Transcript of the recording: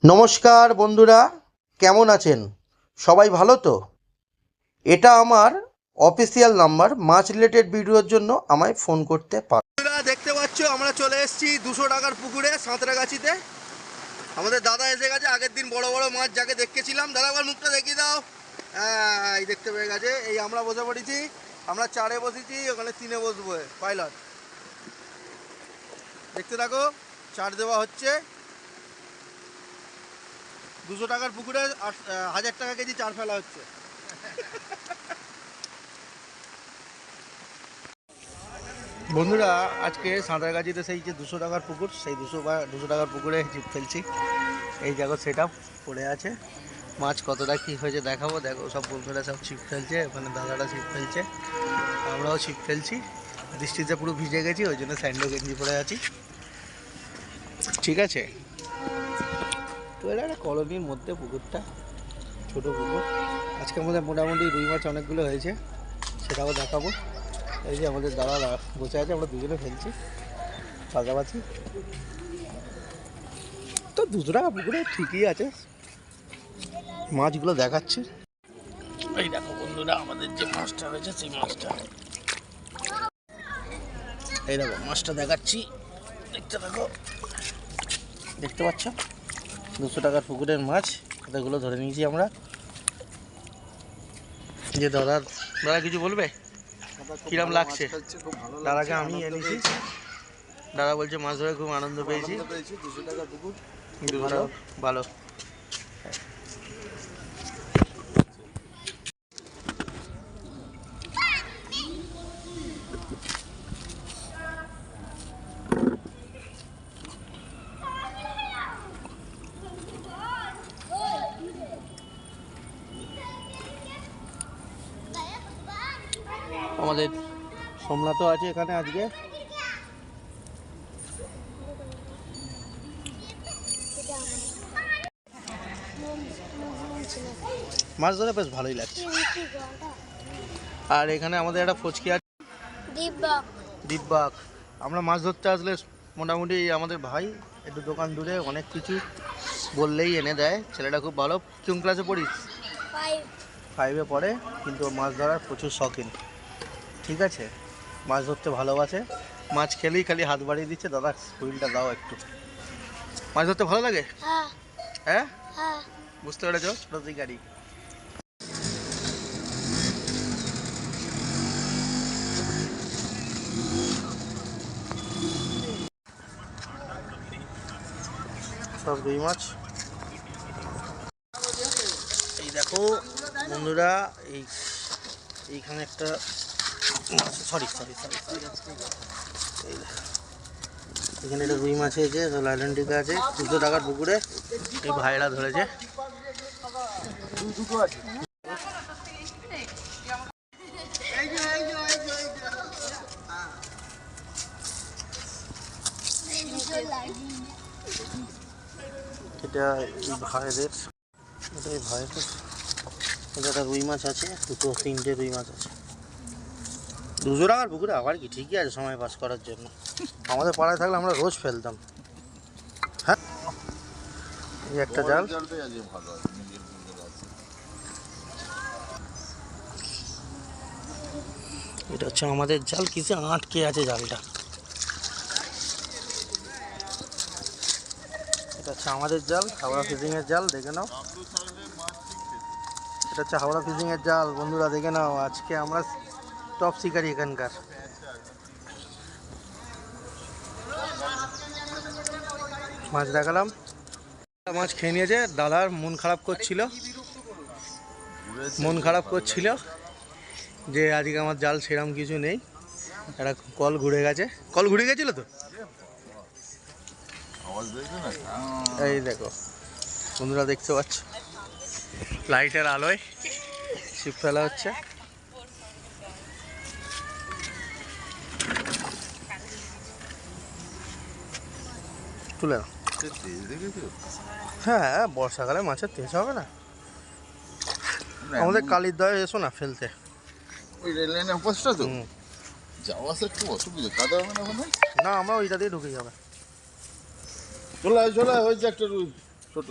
নমস্কার বন্ধুরা, কেমন আছেন? সবাই ভালো তো? এটা আমার অফিসিয়াল নাম্বার। মাছ রিলেটেড ভিডিওর জন্য আমায় ফোন করতে পারো। দেখতে পাচ্ছ আমরা চলে এসেছি 200 টাকার পুকুরে সাঁতরাগাছিতে। আমাদের দাদা এসে গেছে। আগের দিন বড় বড় মাছ যাকে দেখেছিলাম, দাদা আবার মুখটা দেখিয়ে দাও। হ্যাঁ, এই দেখতে পেয়ে গেছে। এই আমরা বসে পড়েছি, আমরা 4-এ বসেছি, ওখানে 3-এ বসবো। পাইলট দেখতে থাকো, 4 দেওয়া হচ্ছে। 200 টাকার পুকুরে 1000 টাকা কেজি চার ফেলা হচ্ছে। বন্ধুরা, আজকে সাঁতরাগাছিতে সেই যে 200 টাকার পুকুর, সেই 200 টাকার পুকুরে ছিপ ফেলছি। এই দেখো সেট আপ পড়ে আছে। মাছ কতটা কী হয়েছে দেখাবো। দেখো সব বন্ধুরা সব ছিপ ফেলছে, ওখানে দাদারা ছিপ ফেলছে, আমরাও ছিপ ফেলছি। বৃষ্টিতে পুরো ভিজে গেছি, ওই জন্য স্যান্ডো গেঞ্জি পরে আছি। ঠিক আছে, তো এটা একটা কলোনির মধ্যে পুকুরটা, ছোটো পুকুর। আজকে আমাদের মোটামুটি রুই মাছ অনেকগুলো হয়েছে, সেটাও দেখাবো। এই যে আমাদের দাদা বসে আছে, আমরা দুজনে ফেলছি পাশাপাশি। তো 200 টাকা পুকুরে ঠিকই আছে, মাছগুলো দেখাচ্ছে। এই দেখো বন্ধুরা, আমাদের যে মাছটা হয়েছে সেই মাছটা, এই দেখো মাছটা দেখাচ্ছি, দেখতে থাকো। দেখতে পাচ্ছ 200 টাকার পুকুরের মাছ কতগুলো ধরে নিয়েছি আমরা। যে দাদা কিছু বলবে? কিরম লাগছে? দাদাকে আমি এনেছি, দাদা বলছে মাছ ধরে খুব আনন্দ পেয়েছি। 200 টাকা পুকুর, ভালো। আমাদের সোমনাথও আছে এখানে আজকে। মাছ ধরে বেশ ভালোই লাগছে। আর এখানে আমাদের একটা ফচকি আছে, দীপবাগ। আমরা মাছ ধরতে আসলে মোটামুটি আমাদের ভাই একটু দোকান দূরে, অনেক কিছু বললেই এনে দেয়। ছেলেটা খুব ভালো। কোন ক্লাসে পড়িস? 5-এ পড়ে, কিন্তু মাছ ধরার প্রচুর শখিন। ঠিক আছে, মাছ ধরতে ভালোবাসে। মাছ খেলেই খালি হাত বাড়িয়ে দিচ্ছে, দাদা শরীরটা দাও একটু। মাছ ধরতে ভালো লাগে? হ্যাঁ, বুঝতে পেরেছ? ছোটো থেকে গাড়ি। সব রুই মাছ। এই দেখো বন্ধুরা, এইখানে একটা সরি এখানে একটা রুই মাছ হয়েছে, লাইলেন্টিকা আছে 200 টাকার পুকুরে। এই ভাইরা ধরেছে। এটা এই ভাইদের, এটা এই ভাইদের। এটা একটা রুই মাছ আছে, 2-3টে রুই মাছ আছে 200 টাকার পুকুরে। আবার কি, ঠিকই আছে সময় পাস করার জন্য। আমাদের পাড়ায় থাকলে আমরা রোজ ফেলতাম। হ্যাঁ, এই একটা জাল। এটা হচ্ছে আমাদের জাল, কিসে আটকে আছে জালটা। এটা হচ্ছে আমাদের জাল, হাওড়া ফিশিংয়ের জাল, দেখে নাও। এটা হচ্ছে হাওড়া ফিশিংয়ের জাল বন্ধুরা, দেখে নাও। আজকে আমরা টপ শিকারি এখানকার। মাছ দেখালাম, মাছ খেয়ে নিয়েছে। দাদার মন খারাপ করছিল যে আজকে আমার জাল সেরম কিছু নেই। একটা কল ঘুরে গেছিল তো। এই দেখো বন্ধুরা, দেখতে পাচ্ছ লাইটের আলোয় ছিপ ফেলা হচ্ছে। তুলে না, হ্যাঁ বর্ষাকালে মাছের তেজ হবে না। আমাদের কালির দয়ে এসো না ফেলতে। ওই রেল লাইনের অপোজিটটা তো যাওয়া আসা একটু অসুবিধা, কাদা হবে না? না, আমরা ওইটা দিয়ে ঢুকে যাবে। চলে হয়েছে একটা রুই। ছোট